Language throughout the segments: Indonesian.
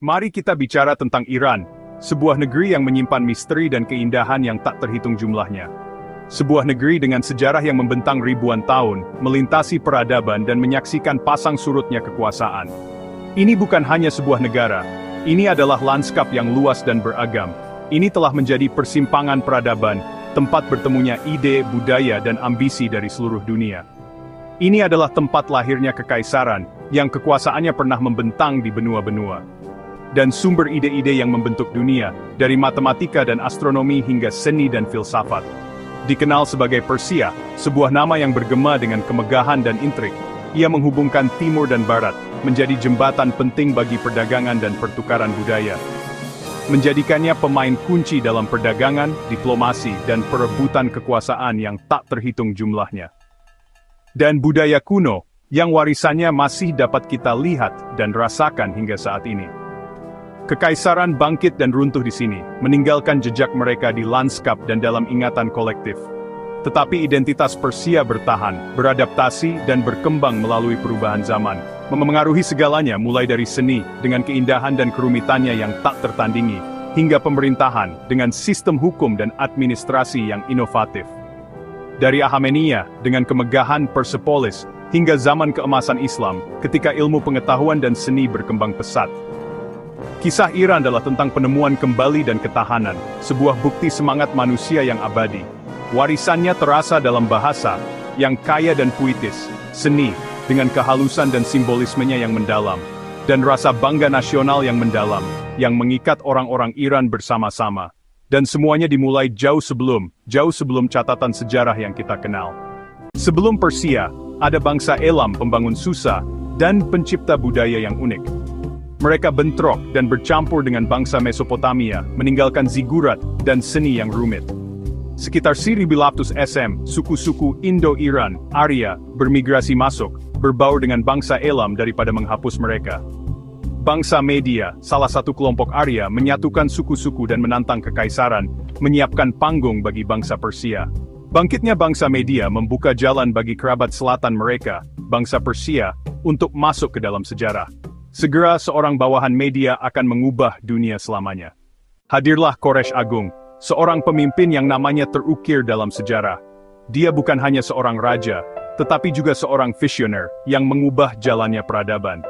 Mari kita bicara tentang Iran, sebuah negeri yang menyimpan misteri dan keindahan yang tak terhitung jumlahnya. Sebuah negeri dengan sejarah yang membentang ribuan tahun, melintasi peradaban dan menyaksikan pasang surutnya kekuasaan. Ini bukan hanya sebuah negara, ini adalah lanskap yang luas dan beragam. Ini telah menjadi persimpangan peradaban, tempat bertemunya ide, budaya dan ambisi dari seluruh dunia. Ini adalah tempat lahirnya kekaisaran, yang kekuasaannya pernah membentang di benua-benua. Dan sumber ide-ide yang membentuk dunia, dari matematika dan astronomi hingga seni dan filsafat. Dikenal sebagai Persia, sebuah nama yang bergema dengan kemegahan dan intrik. Ia menghubungkan timur dan barat, menjadi jembatan penting bagi perdagangan dan pertukaran budaya. Menjadikannya pemain kunci dalam perdagangan, diplomasi, dan perebutan kekuasaan yang tak terhitung jumlahnya. Dan budaya kuno, yang warisannya masih dapat kita lihat dan rasakan hingga saat ini. Kekaisaran bangkit dan runtuh di sini, meninggalkan jejak mereka di lanskap dan dalam ingatan kolektif. Tetapi identitas Persia bertahan, beradaptasi, dan berkembang melalui perubahan zaman, memengaruhi segalanya mulai dari seni, dengan keindahan dan kerumitannya yang tak tertandingi, hingga pemerintahan, dengan sistem hukum dan administrasi yang inovatif. Dari Ahameniya, dengan kemegahan Persepolis, hingga zaman keemasan Islam, ketika ilmu pengetahuan dan seni berkembang pesat. Kisah Iran adalah tentang penemuan kembali dan ketahanan, sebuah bukti semangat manusia yang abadi. Warisannya terasa dalam bahasa, yang kaya dan puitis, seni, dengan kehalusan dan simbolismenya yang mendalam, dan rasa bangga nasional yang mendalam, yang mengikat orang-orang Iran bersama-sama. Dan semuanya dimulai jauh sebelum catatan sejarah yang kita kenal. Sebelum Persia, ada bangsa Elam pembangun Susa, dan pencipta budaya yang unik. Mereka bentrok dan bercampur dengan bangsa Mesopotamia, meninggalkan zigurat dan seni yang rumit. Sekitar 1500 SM, suku-suku Indo-Iran, Arya, bermigrasi masuk, berbaur dengan bangsa Elam daripada menghapus mereka. Bangsa Media, salah satu kelompok Arya, menyatukan suku-suku dan menantang kekaisaran, menyiapkan panggung bagi bangsa Persia. Bangkitnya bangsa Media membuka jalan bagi kerabat selatan mereka, bangsa Persia, untuk masuk ke dalam sejarah. Segera seorang bawahan Media akan mengubah dunia selamanya. Hadirlah Koresh Agung, seorang pemimpin yang namanya terukir dalam sejarah. Dia bukan hanya seorang raja, tetapi juga seorang visioner yang mengubah jalannya peradaban.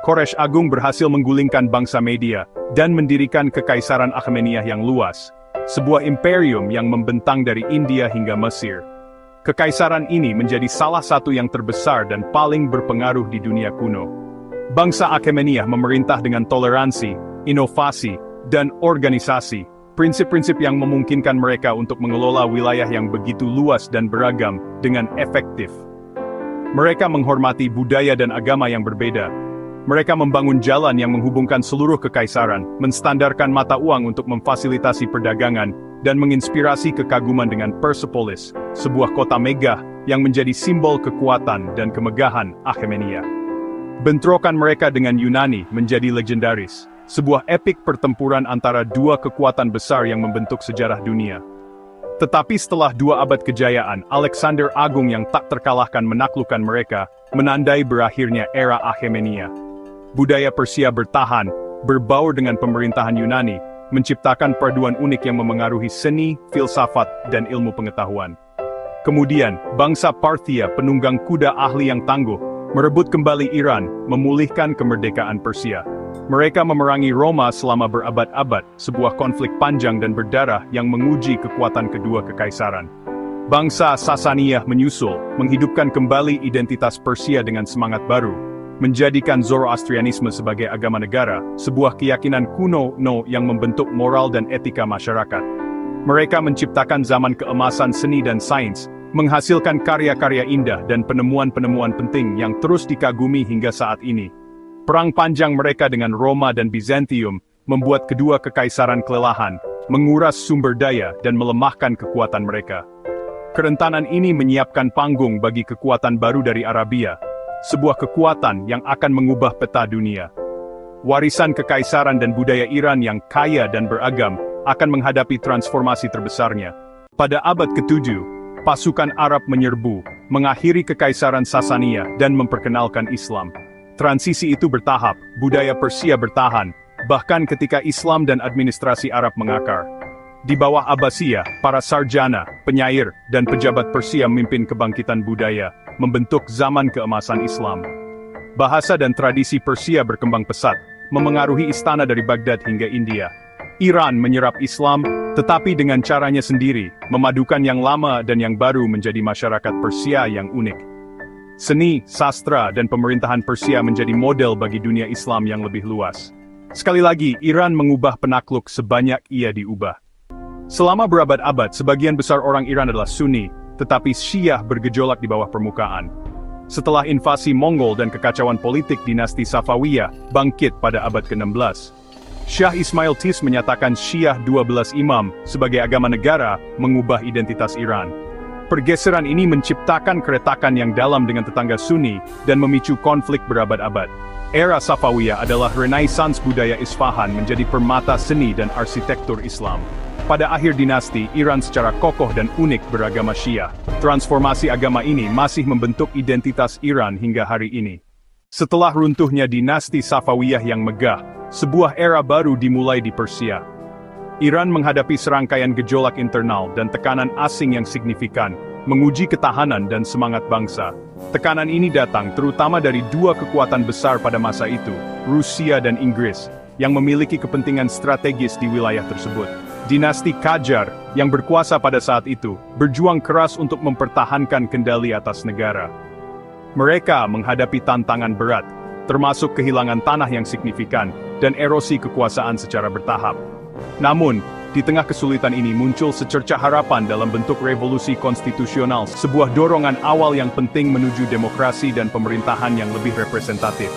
Koresh Agung berhasil menggulingkan bangsa Media dan mendirikan kekaisaran Akhameniyah yang luas, sebuah imperium yang membentang dari India hingga Mesir. Kekaisaran ini menjadi salah satu yang terbesar dan paling berpengaruh di dunia kuno. Bangsa Akhameniyah memerintah dengan toleransi, inovasi, dan organisasi, prinsip-prinsip yang memungkinkan mereka untuk mengelola wilayah yang begitu luas dan beragam dengan efektif. Mereka menghormati budaya dan agama yang berbeda. Mereka membangun jalan yang menghubungkan seluruh kekaisaran, menstandarkan mata uang untuk memfasilitasi perdagangan, dan menginspirasi kekaguman dengan Persepolis, sebuah kota megah yang menjadi simbol kekuatan dan kemegahan Akhameniyah. Bentrokan mereka dengan Yunani menjadi legendaris, sebuah epik pertempuran antara dua kekuatan besar yang membentuk sejarah dunia. Tetapi setelah 2 abad kejayaan, Alexander Agung yang tak terkalahkan menaklukkan mereka, menandai berakhirnya era Akhameniyah. Budaya Persia bertahan, berbaur dengan pemerintahan Yunani, menciptakan paduan unik yang memengaruhi seni, filsafat, dan ilmu pengetahuan. Kemudian, bangsa Parthia, penunggang kuda ahli yang tangguh, merebut kembali Iran, memulihkan kemerdekaan Persia. Mereka memerangi Roma selama berabad-abad, sebuah konflik panjang dan berdarah yang menguji kekuatan kedua kekaisaran. Bangsa Sasaniyah menyusul, menghidupkan kembali identitas Persia dengan semangat baru, menjadikan Zoroastrianisme sebagai agama negara, sebuah keyakinan kuno yang membentuk moral dan etika masyarakat. Mereka menciptakan zaman keemasan seni dan sains, menghasilkan karya-karya indah dan penemuan-penemuan penting yang terus dikagumi hingga saat ini. Perang panjang mereka dengan Roma dan Bizantium membuat kedua kekaisaran kelelahan, menguras sumber daya dan melemahkan kekuatan mereka. Kerentanan ini menyiapkan panggung bagi kekuatan baru dari Arabia, sebuah kekuatan yang akan mengubah peta dunia. Warisan kekaisaran dan budaya Iran yang kaya dan beragam akan menghadapi transformasi terbesarnya. Pada abad ke-7, pasukan Arab menyerbu, mengakhiri kekaisaran Sasaniyah dan memperkenalkan Islam. Transisi itu bertahap, budaya Persia bertahan, bahkan ketika Islam dan administrasi Arab mengakar. Di bawah Abbasiyah, para sarjana, penyair, dan pejabat Persia memimpin kebangkitan budaya, membentuk zaman keemasan Islam. Bahasa dan tradisi Persia berkembang pesat, memengaruhi istana dari Baghdad hingga India. Iran menyerap Islam, tetapi dengan caranya sendiri, memadukan yang lama dan yang baru menjadi masyarakat Persia yang unik. Seni, sastra, dan pemerintahan Persia menjadi model bagi dunia Islam yang lebih luas. Sekali lagi, Iran mengubah penakluk sebanyak ia diubah. Selama berabad-abad, sebagian besar orang Iran adalah Sunni, tetapi Syiah bergejolak di bawah permukaan. Setelah invasi Mongol dan kekacauan politik dinasti Safawiyah bangkit pada abad ke-16. Shah Ismail Tis menyatakan Syiah 12 imam sebagai agama negara mengubah identitas Iran. Pergeseran ini menciptakan keretakan yang dalam dengan tetangga Sunni dan memicu konflik berabad-abad. Era Safawiyah adalah renaissance budaya Isfahan menjadi permata seni dan arsitektur Islam. Pada akhir dinasti, Iran secara kokoh dan unik beragama Syiah. Transformasi agama ini masih membentuk identitas Iran hingga hari ini. Setelah runtuhnya dinasti Safawiyah yang megah, sebuah era baru dimulai di Persia. Iran menghadapi serangkaian gejolak internal dan tekanan asing yang signifikan, menguji ketahanan dan semangat bangsa. Tekanan ini datang terutama dari dua kekuatan besar pada masa itu, Rusia dan Inggris, yang memiliki kepentingan strategis di wilayah tersebut. Dinasti Qajar, yang berkuasa pada saat itu, berjuang keras untuk mempertahankan kendali atas negara. Mereka menghadapi tantangan berat, termasuk kehilangan tanah yang signifikan, dan erosi kekuasaan secara bertahap. Namun, di tengah kesulitan ini muncul secercah harapan dalam bentuk revolusi konstitusional, sebuah dorongan awal yang penting menuju demokrasi dan pemerintahan yang lebih representatif.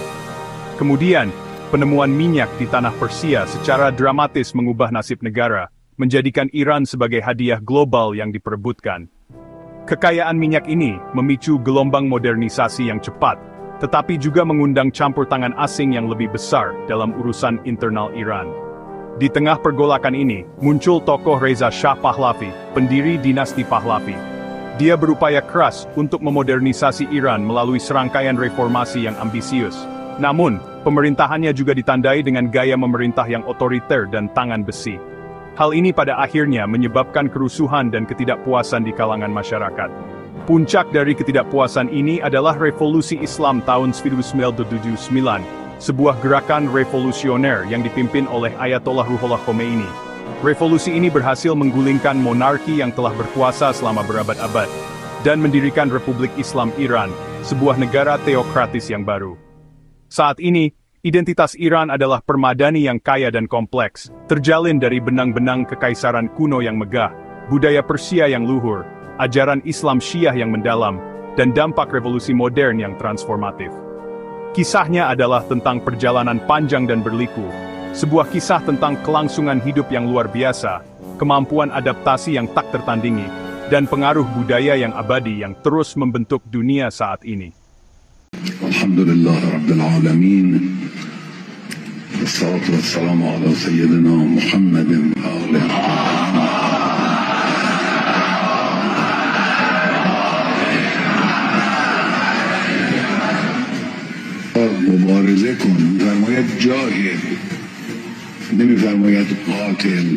Kemudian, penemuan minyak di tanah Persia secara dramatis mengubah nasib negara, menjadikan Iran sebagai hadiah global yang diperebutkan. Kekayaan minyak ini memicu gelombang modernisasi yang cepat, tetapi juga mengundang campur tangan asing yang lebih besar dalam urusan internal Iran. Di tengah pergolakan ini, muncul tokoh Reza Shah Pahlavi, pendiri dinasti Pahlavi. Dia berupaya keras untuk memodernisasi Iran melalui serangkaian reformasi yang ambisius. Namun, pemerintahannya juga ditandai dengan gaya memerintah yang otoriter dan tangan besi. Hal ini pada akhirnya menyebabkan kerusuhan dan ketidakpuasan di kalangan masyarakat. Puncak dari ketidakpuasan ini adalah Revolusi Islam tahun 1979, sebuah gerakan revolusioner yang dipimpin oleh Ayatollah Ruhollah Khomeini. Revolusi ini berhasil menggulingkan monarki yang telah berkuasa selama berabad-abad, dan mendirikan Republik Islam Iran, sebuah negara teokratis yang baru. Saat ini, identitas Iran adalah permadani yang kaya dan kompleks, terjalin dari benang-benang kekaisaran kuno yang megah, budaya Persia yang luhur, ajaran Islam Syiah yang mendalam, dan dampak revolusi modern yang transformatif. Kisahnya adalah tentang perjalanan panjang dan berliku, sebuah kisah tentang kelangsungan hidup yang luar biasa, kemampuan adaptasi yang tak tertandingi, dan pengaruh budaya yang abadi yang terus membentuk dunia saat ini. Alhamdulillah Rabbil Alamin. Wassalatu wassalamu ala Sayyidina Muhammadin wa alihi. مبارزه کن، فرماید جاهد، نمیفرماید قاتل.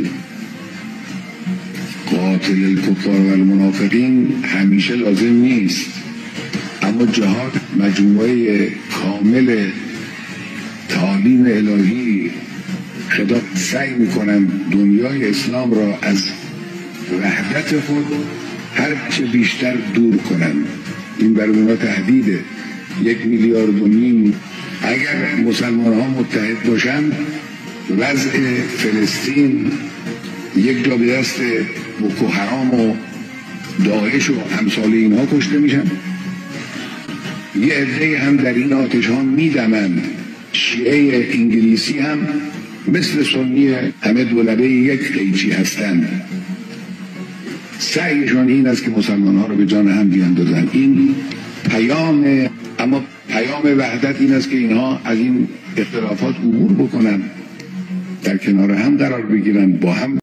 قاتل الکفار و المنافقین همیشه لازم نیست، اما جهاد مجموعه کامل تعلیم الهی خدا سعی میکنن دنیای اسلام را از وحدت خود هر چه بیشتر دور کنن. این برای اونا تهدیده. 1,5 میلیارد اگر مسلمان ها متحد باشن وضع فلسطین یک جا به دست بوکو حرام و داعش و امثال اینها کشته میشن، یه عده هم در این آتش ها میدمند. شیعه انگلیسی هم مثل سنی همه دولبه یک قیچی هستند. سعیشان این است که مسلمان ها رو به جان هم بیاندازن. این پیام، اما پیام وحدت این است که اینها از این اختلافات عبور بکنن، در کنار هم قرار بگیرن، با هم